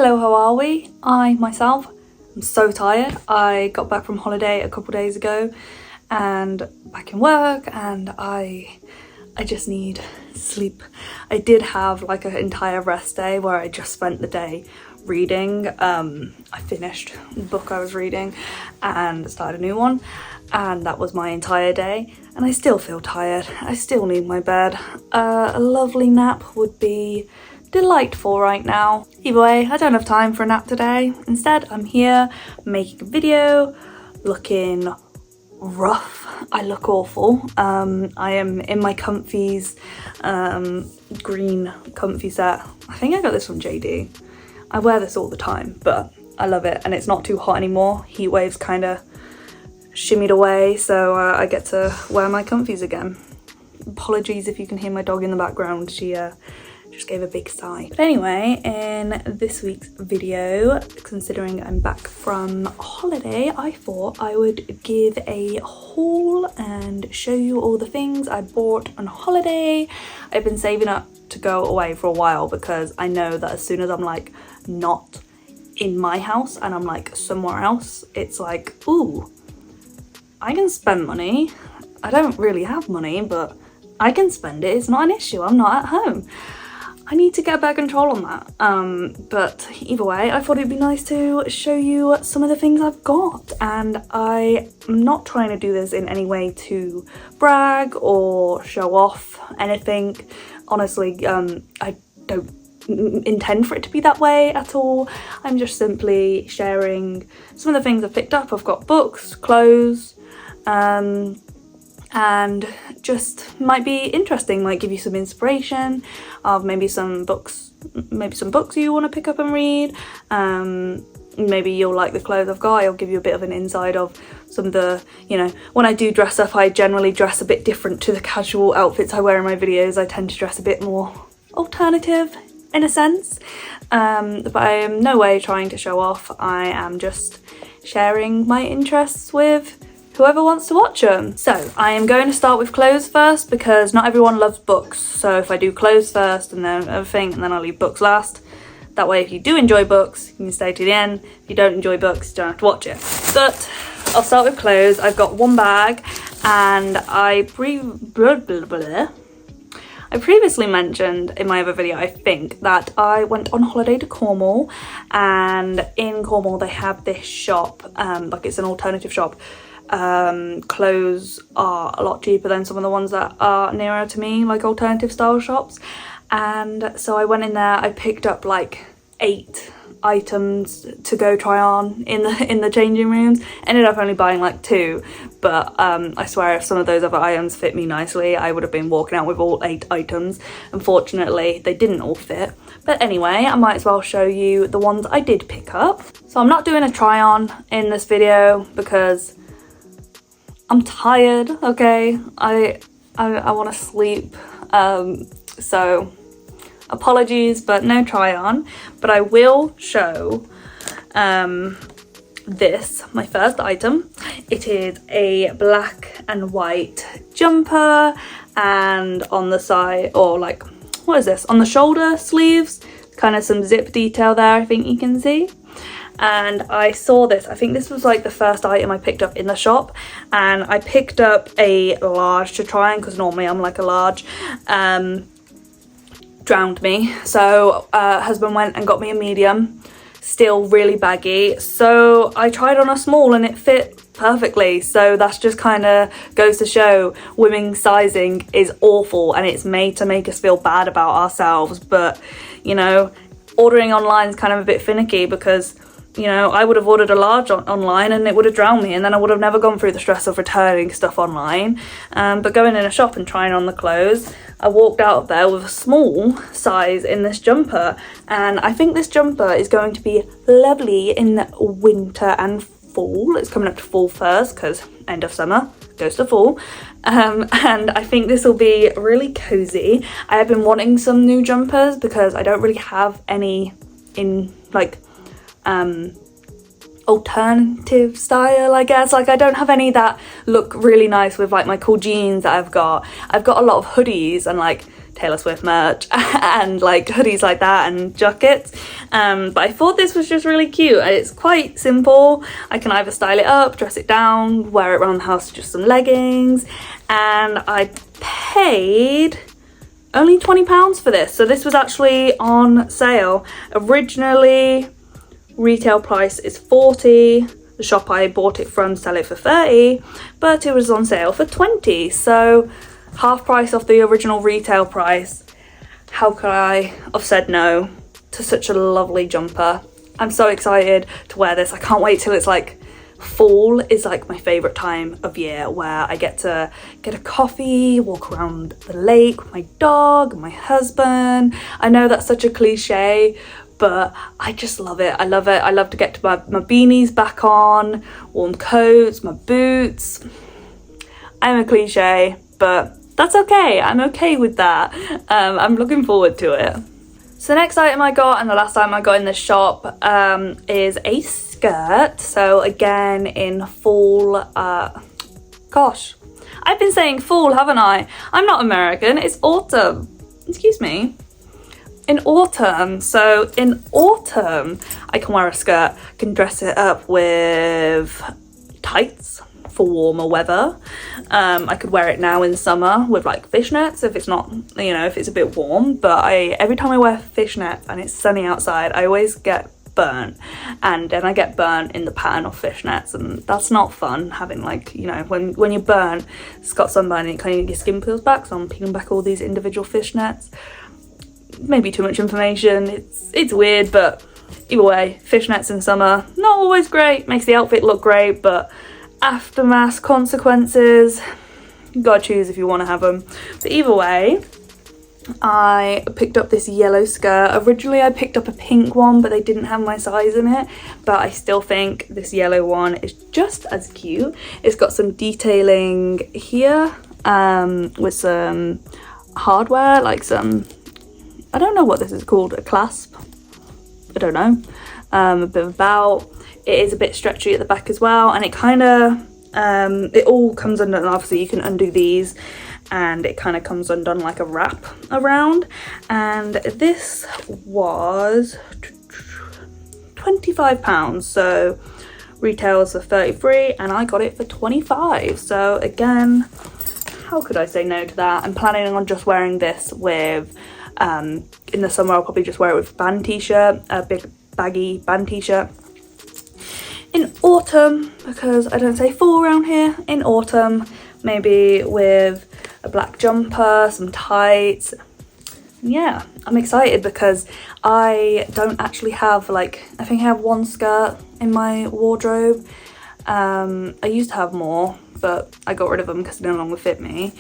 Hello, how are we? I myself am so tired. I got back from holiday a couple days ago and back in work, and I just need sleep. I did have like an entire rest day where I just spent the day reading. I finished the book I was reading and started a new one, and that was my entire day, and I still feel tired. I still need my bed. A lovely nap would be delightful right now. Either way, I don't have time for a nap today. Instead, I'm here making a video, looking rough. I look awful. I am in my comfies, green comfy set. I think I got this from JD. I wear this all the time, but I love it, and it's not too hot anymore. Heat waves kind of shimmied away, so I get to wear my comfies again. Apologies if you can hear my dog in the background. She just gave a big sigh. But anyway, in this week's video, considering I'm back from holiday, I thought I would give a haul and show you all the things I bought on holiday. I've been saving up to go away for a while because I know that as soon as I'm like not in my house and I'm like somewhere else, it's like, ooh, I can spend money. I don't really have money, but I can spend it. It's not an issue. I'm not at home. I need to get better control on that. But either way, I thought it'd be nice to show you some of the things I've got. And I'm not trying to do this in any way to brag or show off anything. Honestly, I don't intend for it to be that way at all. I'm just simply sharing some of the things I've picked up. I've got books, clothes, and just might be interesting, might give you some inspiration of maybe some books you want to pick up and read. Maybe you'll like the clothes I've got. I'll give you a bit of an inside of some of the, you know, when I do dress up, I generally dress a bit different to the casual outfits I wear in my videos. I tend to dress a bit more alternative in a sense, but I am no way trying to show off. I am just sharing my interests with whoever wants to watch them. So I am going to start with clothes first because not everyone loves books. So if I do clothes first and then everything, and then I'll leave books last. That way, if you do enjoy books, you can stay to the end. If you don't enjoy books, you don't have to watch it. But I'll start with clothes. I've got one bag, and I previously mentioned in my other video, I think, that I went on holiday to Cornwall, and in Cornwall they have this shop, like it's an alternative shop. Clothes are a lot cheaper than some of the ones that are nearer to me, like alternative style shops. And so I went in there, I picked up like 8 items to go try on in the changing rooms. Ended up only buying like 2, but I swear if some of those other items fit me nicely, I would have been walking out with all 8 items. Unfortunately, they didn't all fit. But anyway, I might as well show you the ones I did pick up. So I'm not doing a try on in this video because I'm tired, okay? I want to sleep, so apologies, but no try on. But I will show this, my first item. It is a black and white jumper, and on the side, or like, what is this? On the shoulder sleeves, kind of some zip detail there, I think you can see. And I saw this, I think this was like the first item I picked up in the shop, and I picked up a large to try on because normally I'm like a large. Drowned me, so husband went and got me a medium, still really baggy, so I tried on a small and it fit perfectly. So that's just kind of goes to show women's sizing is awful, and it's made to make us feel bad about ourselves. But you know, ordering online is kind of a bit finicky because, you know, I would have ordered a large online and it would have drowned me, and then I would have never gone through the stress of returning stuff online. But going in a shop and trying on the clothes, I walked out of there with a small size in this jumper, and I think this jumper is going to be lovely in winter and fall. It's coming up to fall first because end of summer goes to fall, and I think this will be really cozy. I have been wanting some new jumpers because I don't really have any in like alternative style, I guess. Like, I don't have any that look really nice with like my cool jeans that I've got a lot of hoodies and like Taylor Swift merch and like hoodies like that and jackets, but I thought this was just really cute. It's quite simple. I can either style it up, dress it down, wear it around the house, just some leggings, and I paid only £20 for this. So this was actually on sale. Originally retail price is 40. The shop I bought it from sell it for 30, but it was on sale for 20, so half price off the original retail price. How could I have said no to such a lovely jumper? I'm so excited to wear this. I can't wait till it's like fall is like my favorite time of year, where I get to get a coffee, walk around the lake with my dog, my husband. I know that's such a cliche, but I just love it. I love it. I love to get to my beanies back on, warm coats, my boots. I'm a cliche, but that's okay. I'm okay with that. I'm looking forward to it. So the next item I got, and the last item I got in this shop, is a skirt. So again, in fall, gosh, I've been saying fall, haven't I? I'm not American, it's autumn. Excuse me. In autumn. So in autumn, I can wear a skirt, can dress it up with tights for warmer weather. I could wear it now in summer with like fishnets if it's not, you know, if it's a bit warm, but every time I wear fishnets and it's sunny outside, I always get burnt, and then I get burnt in the pattern of fishnets, and that's not fun, having like, you know, when you're burnt, it's got sunburn and it kind of, your skin peels back, so I'm peeling back all these individual fishnets. Maybe too much information, it's weird, but either way, fishnets in summer, not always great, makes the outfit look great, but aftermath consequences, you gotta choose if you want to have them. But either way, I picked up this yellow skirt. Originally I picked up a pink one, but they didn't have my size in it, but I still think this yellow one is just as cute. It's got some detailing here, with some hardware, like some, I don't know what this is called, a clasp, I don't know, a bit of a bow. It is a bit stretchy at the back as well, and it kind of, it all comes undone. Obviously you can undo these, and it kind of comes undone like a wrap around. And this was £25, so retails for 33 and I got it for 25. So again, how could I say no to that? I'm planning on just wearing this with, in the summer I'll probably just wear it with a band t-shirt, a big baggy band t-shirt. In autumn, because I don't say fall around here, in autumn maybe with a black jumper, some tights. Yeah, I'm excited because I don't actually have, like, I think I have one skirt in my wardrobe. I used to have more, but I got rid of them because they no longer fit me.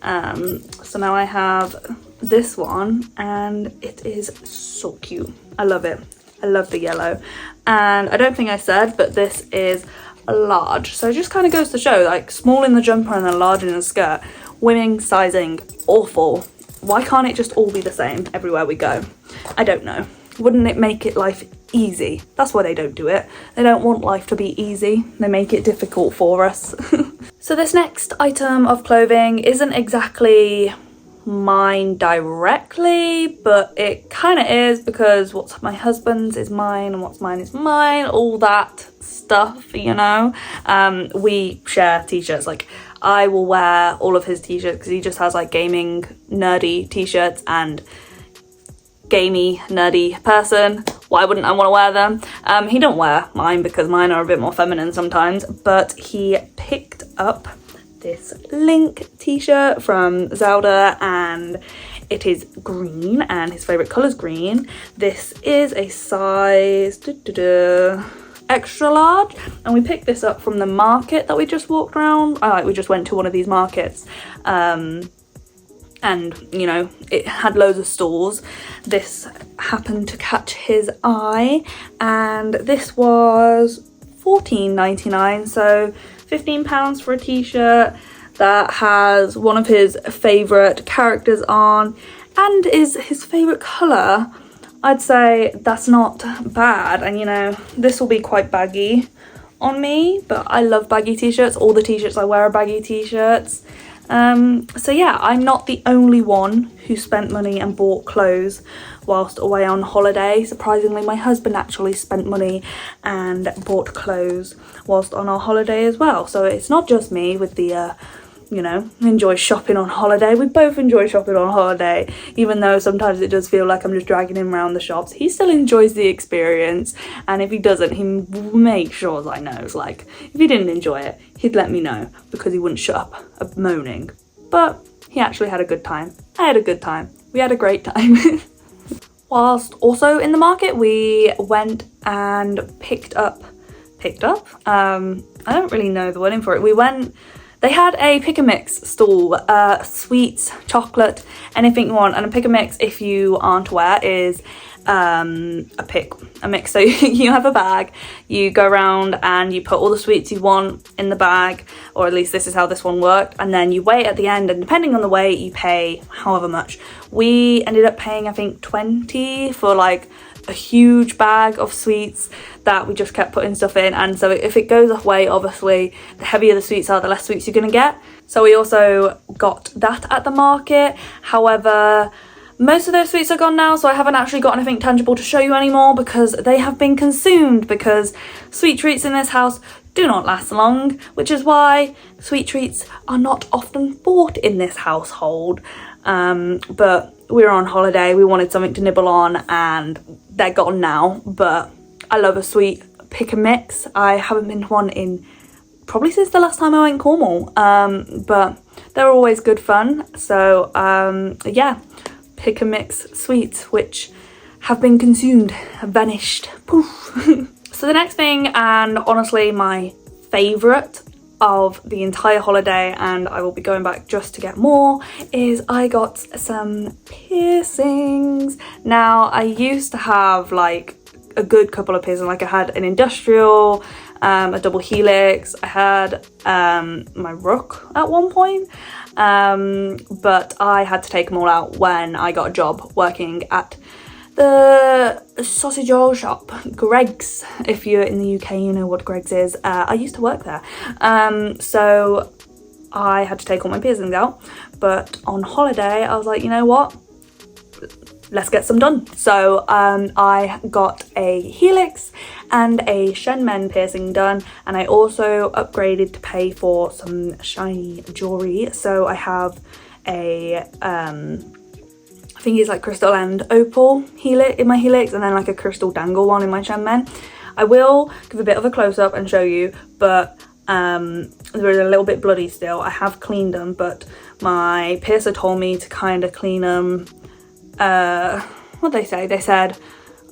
So now I have this one, and it is so cute. I love it. I love the yellow. And I don't think I said, but this is a large. So it just kind of goes to show, like, small in the jumper and then large in the skirt. Women sizing, awful. Why can't it just all be the same everywhere we go? I don't know. Wouldn't it make it life easy? That's why they don't do it. They don't want life to be easy. They make it difficult for us. So this next item of clothing isn't exactly mine directly, but it kind of is, because what's my husband's is mine and what's mine is mine, all that stuff, you know. We share t-shirts. Like, I will wear all of his t-shirts because he just has like gaming nerdy t-shirts, and gamey nerdy person, why wouldn't I want to wear them? He don't wear mine because mine are a bit more feminine sometimes, but he picked up this Link t-shirt from Zelda, and it is green, and his favorite color is green. This is a size extra large, and we picked this up from the market that we just walked around. We just went to one of these markets, and you know, it had loads of stalls. This happened to catch his eye, and this was $14.99, so £15 for a t-shirt that has one of his favourite characters on and is his favourite colour. I'd say that's not bad. And you know, this will be quite baggy on me, but I love baggy t-shirts. All the t-shirts I wear are baggy t-shirts. So yeah, I'm not the only one who spent money and bought clothes whilst away on holiday. Surprisingly, my husband actually spent money and bought clothes whilst on our holiday as well. So it's not just me with the you know, enjoy shopping on holiday. We both enjoy shopping on holiday, even though sometimes it does feel like I'm just dragging him around the shops. He still enjoys the experience, and if he doesn't, he makes sure I know. Like, if he didn't enjoy it, he'd let me know, because he wouldn't shut up moaning. But he actually had a good time. I had a good time. We had a great time. Whilst also in the market, we went and picked up, I don't really know the wording for it. They had a pick and mix stall, sweets, chocolate, anything you want. And a pick and mix, if you aren't aware, is a mix. So you have a bag, you go around and you put all the sweets you want in the bag, or at least this is how this one worked. And then you weigh at the end, and depending on the weight, you pay however much. We ended up paying, I think, 20 for like a huge bag of sweets that we just kept putting stuff in. And so if it goes off weight, obviously the heavier the sweets are, the less sweets you're gonna get. So we also got that at the market. However, most of those sweets are gone now, so I haven't actually got anything tangible to show you anymore, because they have been consumed, because sweet treats in this house do not last long, which is why sweet treats are not often bought in this household. But we were on holiday, we wanted something to nibble on, and they're gone now. But I love a sweet pick and mix. I haven't been to one in probably since the last time I went Cornwall, but they're always good fun. So yeah, pick and mix sweets, which have been consumed, have vanished, poof. So the next thing, and honestly my favourite of the entire holiday, and I will be going back just to get more, is I got some piercings. Now, I used to have like a good couple of piercings. Like I had an industrial, a double helix, I had my rook at one point, but I had to take them all out when I got a job working at the sausage roll shop, Greggs. If you're in the UK, you know what Greggs is. I used to work there, so I had to take all my piercings out. But on holiday, I was like, you know what? Let's get some done. So I got a helix and a Shen Men piercing done, and I also upgraded to pay for some shiny jewelry. So I have a I think it's like crystal and opal helix in my helix, and then like a crystal dangle one in my Shen Men. I will give a bit of a close-up and show you, but they're a little bit bloody still. I have cleaned them, but my piercer told me to kind of clean them. What they say? They said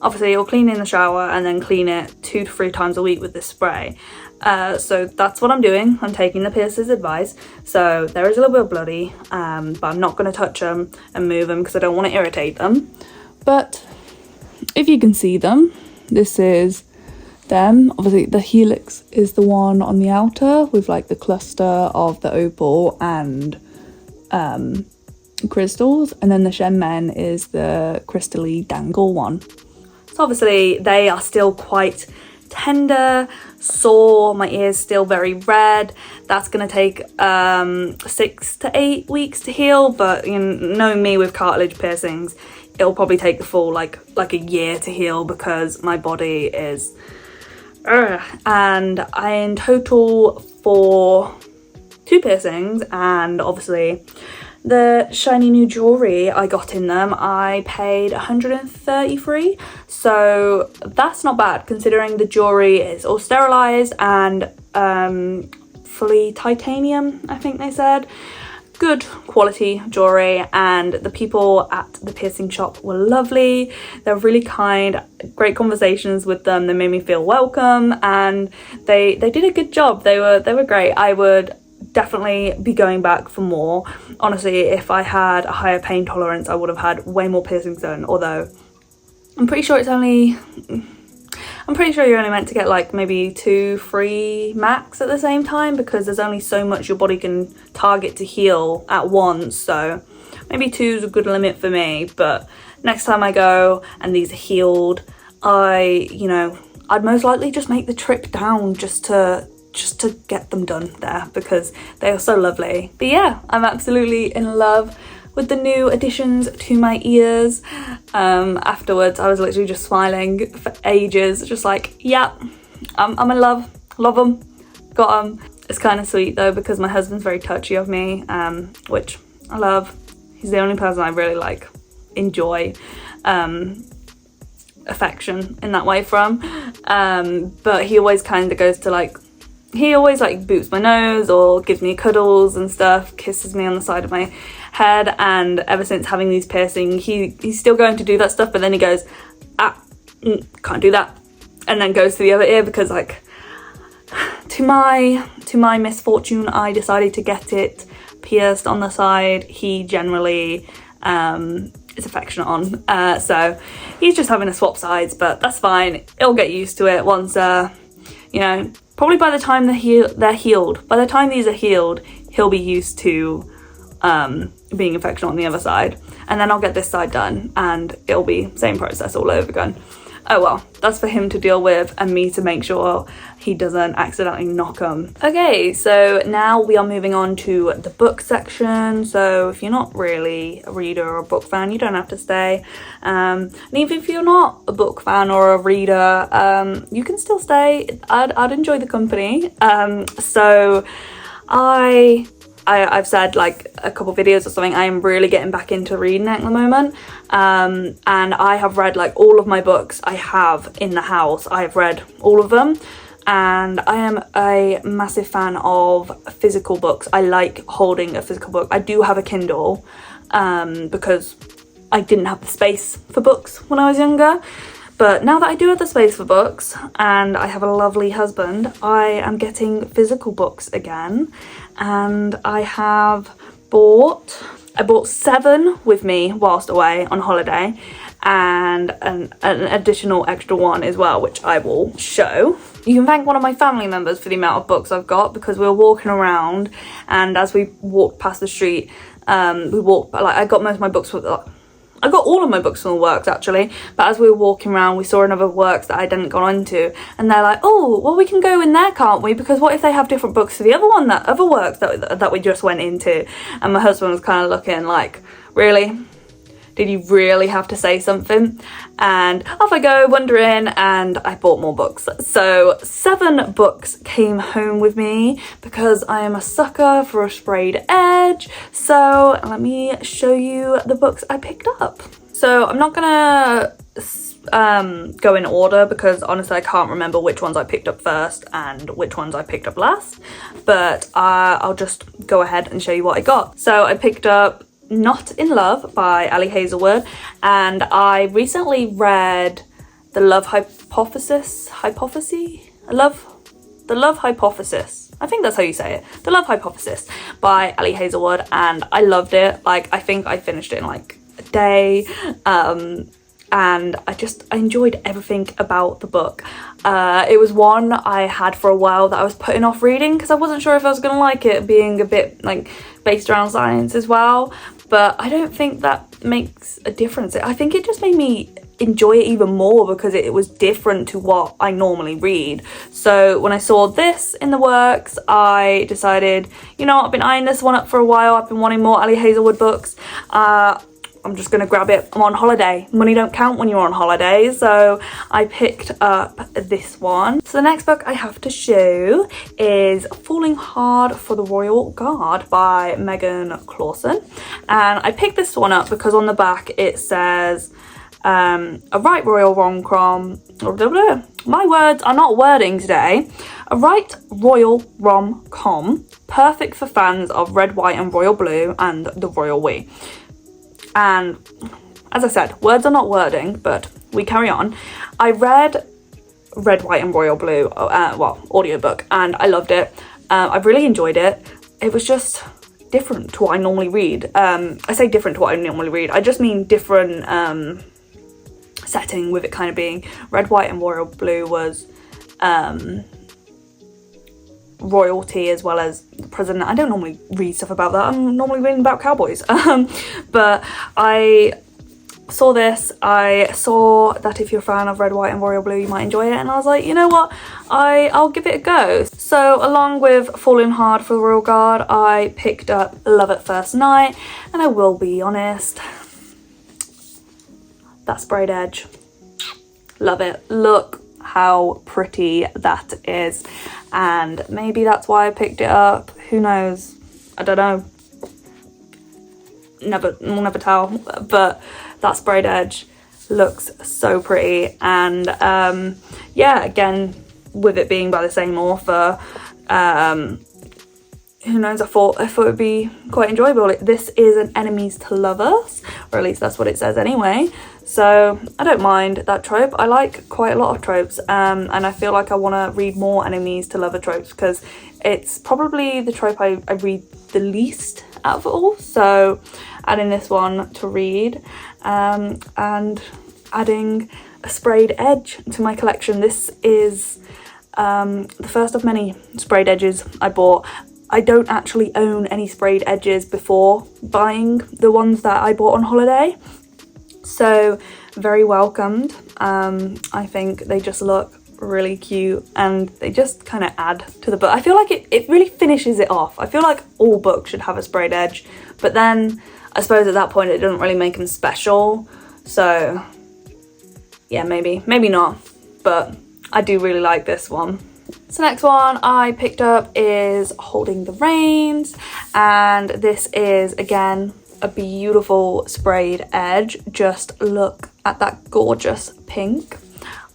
obviously you'll clean in the shower and then clean it 2 to 3 times a week with this spray. So that's what I'm doing. I'm taking the piercer's advice. So there is a little bit of bloody, but I'm not going to touch them and move them because I don't want to irritate them. But if you can see them, this is them. Obviously the helix is the one on the outer with like the cluster of the opal and crystals, and then the Shen Men is the crystally dangle one. So obviously they are still quite tender, sore, my ears still very red. That's gonna take 6 to 8 weeks to heal, but you know, knowing me with cartilage piercings, it'll probably take the full like a year to heal, because my body is and I in total for 2 piercings, and obviously the shiny new jewelry I got in them, I paid 133, so that's not bad considering the jewelry is all sterilised and fully titanium, I think they said. Good quality jewelry, and the people at the piercing shop were lovely. They're really kind, great conversations with them. They made me feel welcome, and they did a good job. They were great. I would definitely be going back for more. Honestly, if I had a higher pain tolerance, I would have had way more piercings done, although I'm pretty sure you're only meant to get like maybe 2-3 max at the same time, because there's only so much your body can target to heal at once. So maybe 2 is a good limit for me, but next time I go and these are healed, I'd most likely just make the trip down just to get them done there, because they are so lovely. But yeah, I'm absolutely in love with the new additions to my ears. Afterwards, I was literally just smiling for ages, just like, yeah, I'm in love them, got them. It's kind of sweet though, because my husband's very touchy of me, which I love. He's the only person I really like enjoy affection in that way from, but he always kind of goes to like, he always like boots my nose or gives me cuddles and stuff, kisses me on the side of my head, and ever since having these piercings, he's still going to do that stuff, but then he goes, can't do that, and then goes to the other ear, because like, to my misfortune, I decided to get it pierced on the side he generally is affectionate on, so he's just having to swap sides, but that's fine. He'll get used to it once, probably by the time they're healed. By the time these are healed, he'll be used to being affectionate on the other side, and then I'll get this side done and it'll be same process all over again. Oh well, that's for him to deal with and me to make sure he doesn't accidentally knock them. Okay, so now we are moving on to the book section. So if you're not really a reader or a book fan, you don't have to stay. And even if you're not a book fan or a reader, you can still stay. I'd enjoy the company. So I've said like a couple videos or something, I am really getting back into reading at the moment, and I have read like all of my books I have in the house. I have read all of them, and I am a massive fan of physical books. I like holding a physical book. I do have a Kindle because I didn't have the space for books when I was younger. But now that I do have the space for books and I have a lovely husband, I am getting physical books again. And I bought 7 with me whilst away on holiday, and an additional extra one as well, which I will show. You can thank one of my family members for the amount of books I've got, because we were walking around, and as we walked past the street, I got most of my books with, I got all of my books from the works actually, but as we were walking around we saw another works that I didn't go into, and they're like, oh well, we can go in there, can't we, because what if they have different books to the other works that we just went into? And my husband was kind of looking like, really? Did you really have to say something? And off I go wandering, and I bought more books. So 7 books came home with me, because I am a sucker for a sprayed edge. So let me show you the books I picked up. So I'm not gonna go in order, because honestly I can't remember which ones I picked up first and which ones I picked up last, but I'll just go ahead and show you what I got. So I picked up Not in Love by Ali Hazelwood, and I recently read The Love Hypothesis. The Love Hypothesis. I think that's how you say it. The Love Hypothesis by Ali Hazelwood, and I loved it. Like, I think I finished it in like a day, and I enjoyed everything about the book. It was one I had for a while that I was putting off reading because I wasn't sure if I was gonna like it, being a bit like based around science as well. But I don't think that makes a difference. I think it just made me enjoy it even more because it was different to what I normally read. So when I saw this in the works, I decided, you know, I've been eyeing this one up for a while. I've been wanting more Ali Hazelwood books. I'm just gonna grab it. I'm on holiday. Money don't count when you're on holiday. So I picked up this one. So the next book I have to show is Falling Hard for the Royal Guard by Megan Clausen. And I picked this one up because on the back it says, a right royal rom-com, my words are not wording today, a right royal rom-com, perfect for fans of red, white and royal blue and the royal we. And as I said, words are not wording, but we carry on. I read Red, White and Royal Blue, audiobook, and I loved it. I really enjoyed it. It was just different to what I normally read. I say different to what I normally read. I just mean different setting, with it kind of being Red, White and Royal Blue was royalty as well as the president. I don't normally read stuff about that. I'm normally reading about cowboys. But I saw this. I saw that if you're a fan of Red, White and Royal Blue, you might enjoy it, and I was like, you know what, I'll give it a go. So along with Falling Hard for the Royal Guard, I picked up Love at First Night, and I will be honest, that sprayed edge, love it. Look how pretty that is, and maybe that's why I picked it up. Who knows? I don't know. We'll never tell. But that sprayed edge looks so pretty, and yeah, again, with it being by the same author, who knows, I thought it would be quite enjoyable. This is an enemies to lovers, or at least that's what it says anyway, so I don't mind that trope. I like quite a lot of tropes, and I feel like I want to read more enemies to lover tropes, because it's probably the trope I read the least out of it all. So adding this one to read, and adding a sprayed edge to my collection. This is the first of many sprayed edges I bought. I don't actually own any sprayed edges before buying the ones that I bought on holiday, so very welcomed. I think they just look really cute, and they just kind of add to the book. I feel like it really finishes it off. I feel like all books should have a sprayed edge, but then I suppose at that point it doesn't really make them special, so yeah, maybe not, but I do really like this one. So next one I picked up is Holding the Reins, and this is again a beautiful sprayed edge. Just look at that gorgeous pink.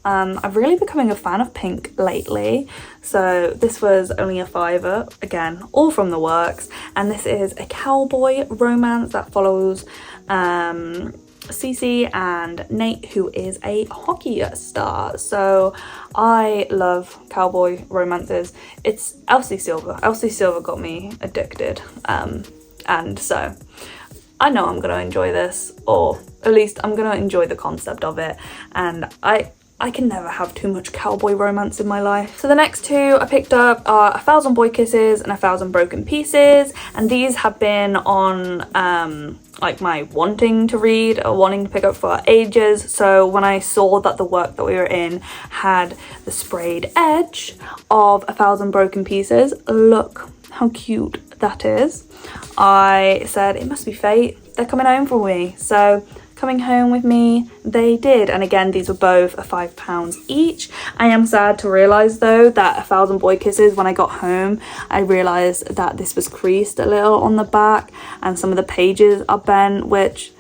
I've really becoming a fan of pink lately, so this was only a £5, again all from the works, and this is a cowboy romance that follows Cece and Nate, who is a hockey star. So I love cowboy romances. It's Elsie Silver. Elsie Silver got me addicted, and so I know I'm gonna enjoy this, or at least I'm gonna enjoy the concept of it, and I can never have too much cowboy romance in my life. So the next two I picked up are 1,000 Boy Kisses and 1,000 Broken Pieces, and these have been on like my wanting to read or wanting to pick up for ages. So when I saw that the work that we were in had the sprayed edge of 1,000 Broken Pieces, look how cute that is, I said it must be fate, they're coming home for me. So coming home with me they did, and again these were both £5 each. I am sad to realise though that 1,000 Boy Kisses, when I got home I realised that this was creased a little on the back and some of the pages are bent, which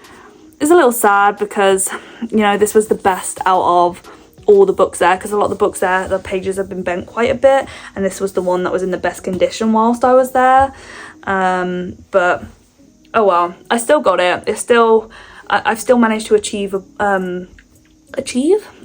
is a little sad because, you know, this was the best out of all the books there, because a lot of the books there, the pages have been bent quite a bit, and this was the one that was in the best condition whilst I was there. But oh well, I still got it. It's still, I've still managed to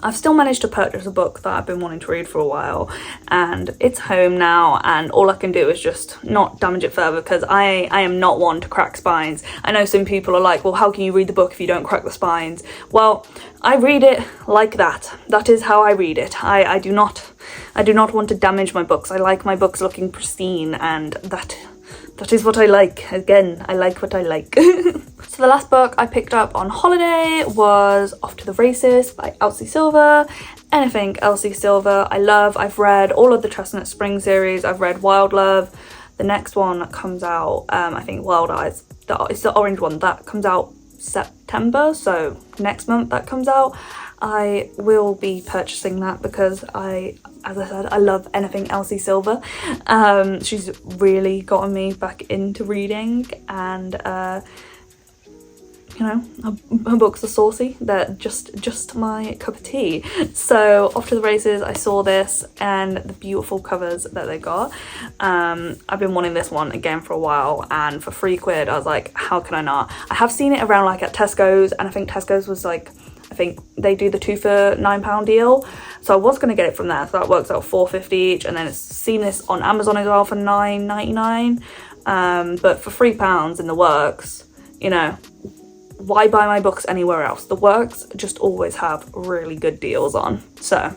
I've still managed to purchase a book that I've been wanting to read for a while, and it's home now, and all I can do is just not damage it further, because I am not one to crack spines. I know some people are like, well, how can you read the book if you don't crack the spines? Well, I read it like that. That is how I read it. I do not want to damage my books. I like my books looking pristine, and that is what I like. Again, I like what I like. So the last book I picked up on holiday was Off to the Races by Elsie Silver. Anything Elsie Silver I love. I've read all of the Chestnut Spring series. I've read Wild Love. The next one comes out, I think Wild Eyes. It's the orange one. That comes out September, so next month that comes out. I will be purchasing that because as I said, I love anything Elsie Silver. She's really gotten me back into reading, and you know, her books are saucy. They're just my cup of tea. So Off to the Races, I saw this and the beautiful covers that they got. I've been wanting this one again for a while, and for £3 I was like, how can I not? I have seen it around like at Tesco's, and I think Tesco's was like, I think they do the 2 for £9 deal, so I was going to get it from there, so that works out £4.50 each, and then it's seen this on Amazon as well for £9.99, but for £3 in the works, you know, why buy my books anywhere else? The works just always have really good deals on. So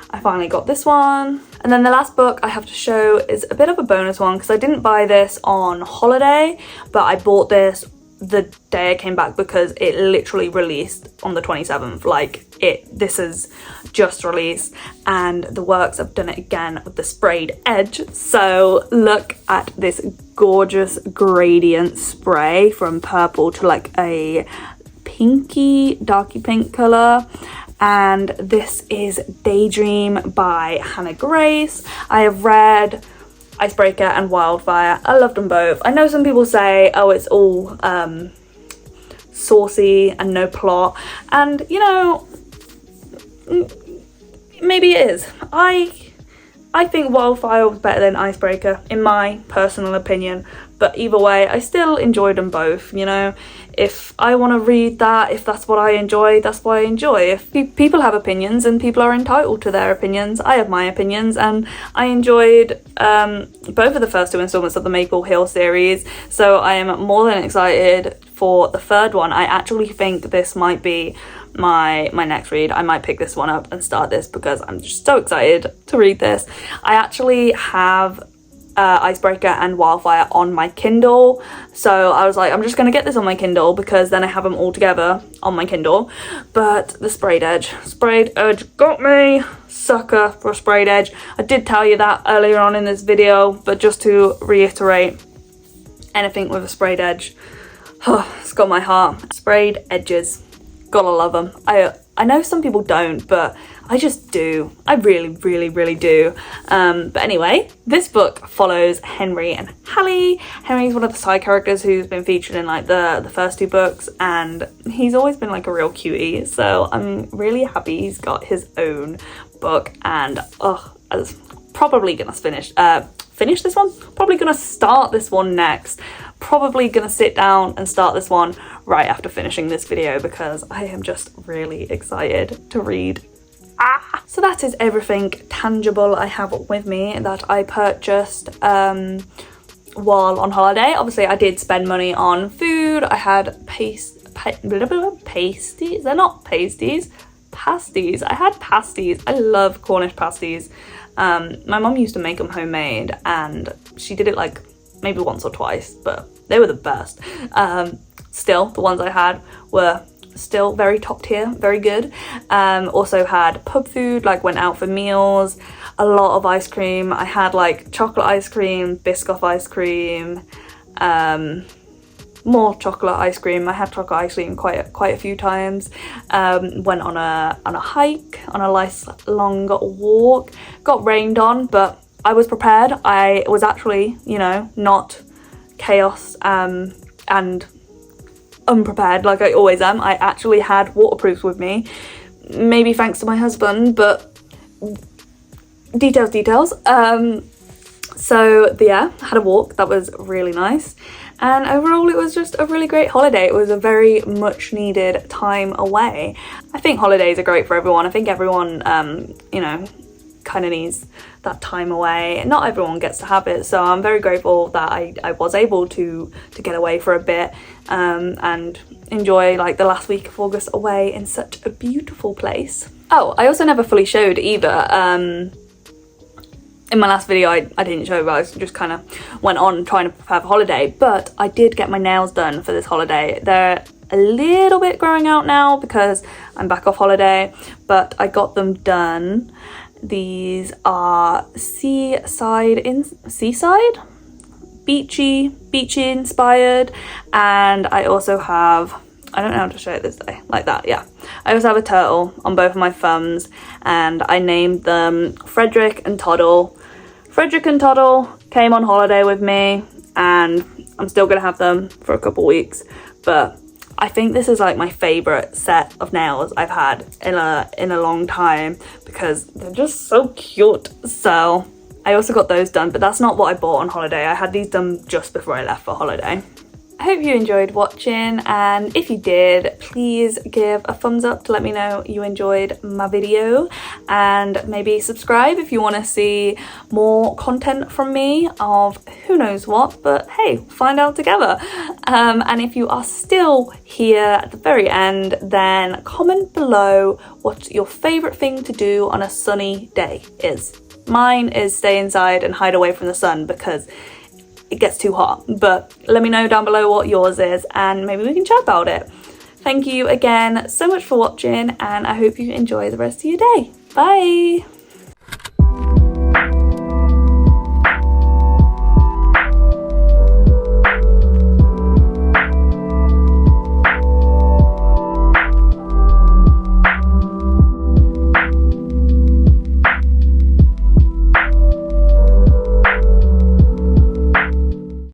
I finally got this one, And then the last book I have to show is a bit of a bonus one because I didn't buy this on holiday, but I bought this the day I came back because it literally released on the 27th. Like this is just released, and the works have done it again with the sprayed edge. So look at this gorgeous gradient spray from purple to like a pinky, darky pink colour. And this is Daydream by Hannah Grace. I have read Icebreaker and Wildfire. I loved them both. I know some people say, oh, it's all saucy and no plot, and you know, maybe it is. I think Wildfire was better than Icebreaker in my personal opinion, but either way I still enjoyed them both. You know, if I want to read that, if that's what I enjoy, that's what I enjoy. If people have opinions and people are entitled to their opinions, I have my opinions, and I enjoyed both of the first two installments of the Maple Hill series, so I am more than excited for the third one. I actually think this might be my next read. I might pick this one up and start this because I'm just so excited to read this. I actually have Icebreaker and Wildfire on my Kindle, so I was like, I'm just gonna get this on my Kindle because then I have them all together on my Kindle. But the sprayed edge got me. Sucker for sprayed edge. I did tell you that earlier on in this video, but just to reiterate, anything with a sprayed edge, it's got my heart. Sprayed edges, gotta love them. I know some people don't, but I just do. I really do. But anyway, this book follows Henry and Hallie. Henry's one of the side characters who's been featured in like the first two books, and he's always been like a real cutie. So I'm really happy he's got his own book, and I was probably gonna finish this one. Probably gonna start this one next. Probably gonna sit down and start this one right after finishing this video because I am just really excited to read. So that is everything tangible I have with me that I purchased while on holiday. Obviously I did spend money on food. I had pasties. They're not pasties. Pasties. I had pasties. I love Cornish pasties. My mum used to make them homemade, and she did it like maybe once or twice, but they were the best. Still, the ones I had were still very top tier, very good. Also had pub food, like went out for meals, a lot of ice cream. I had like chocolate ice cream, Biscoff ice cream, more chocolate ice cream. I had chocolate ice cream quite a few times. Went on a hike, on a nice long walk. Got rained on, but I was prepared. I was actually, you know, not chaos and unprepared like I always am. I actually had waterproofs with me, maybe thanks to my husband, but details. So yeah, had a walk. That was really nice, and overall it was just a really great holiday. It was a very much needed time away. I think holidays are great for everyone. I think everyone you know, kind of needs that time away. Not everyone gets to have it, so I'm very grateful that I was able to get away for a bit and enjoy like the last week of August away in such a beautiful place. Oh, I also never fully showed either. In my last video I didn't show, but I just kind of went on trying to prepare for holiday, but I did get my nails done for this holiday. They're a little bit growing out now because I'm back off holiday, but I got them done. These are seaside, beachy inspired, and I also have, I don't know how to show it this way, like that, yeah. I also have a turtle on both of my thumbs, and I named them Frederick and Toddle. Frederick and Toddle came on holiday with me, and I'm still gonna have them for a couple weeks, but I think this is like my favourite set of nails I've had in a long time because they're just so cute. So I also got those done, but that's not what I bought on holiday. I had these done just before I left for holiday. I hope you enjoyed watching, and if you did, please give a thumbs up to let me know you enjoyed my video, and maybe subscribe if you want to see more content from me of who knows what, but hey, find out together. And if you are still here at the very end, then comment below what your favourite thing to do on a sunny day is. Mine is stay inside and hide away from the sun because it gets too hot. But let me know down below what yours is and maybe we can chat about it. Thank you again so much for watching, and I hope you enjoy the rest of your day. Bye!